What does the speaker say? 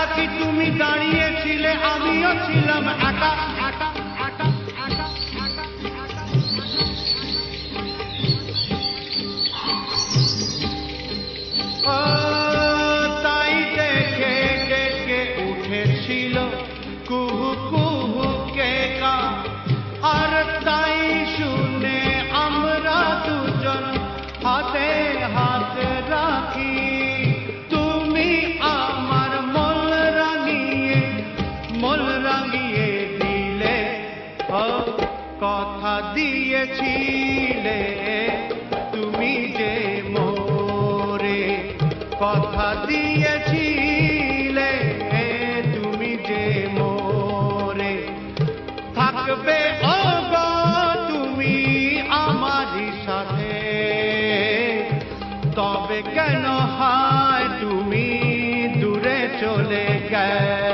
একাকী তুমি দাঁড়িয়েছিলে, আমিও ছিলাম একা। তাই ডেকে ডেকে উঠেছিল কুহু কুহু কে কা, আর তাই শুনে আমরা দুজন হাতে হাত রাখি। তুমি আমার মন রাঙিয়ে দিলে, কথা দিয়েছিলে তুমি যে মোরে, কথা দিয়েছিলে তুমি যে মোরে, থাকবে ও গো তুমি আমারই সাথে। তবে কেন হায় তুমি দূরে চলে গেলে?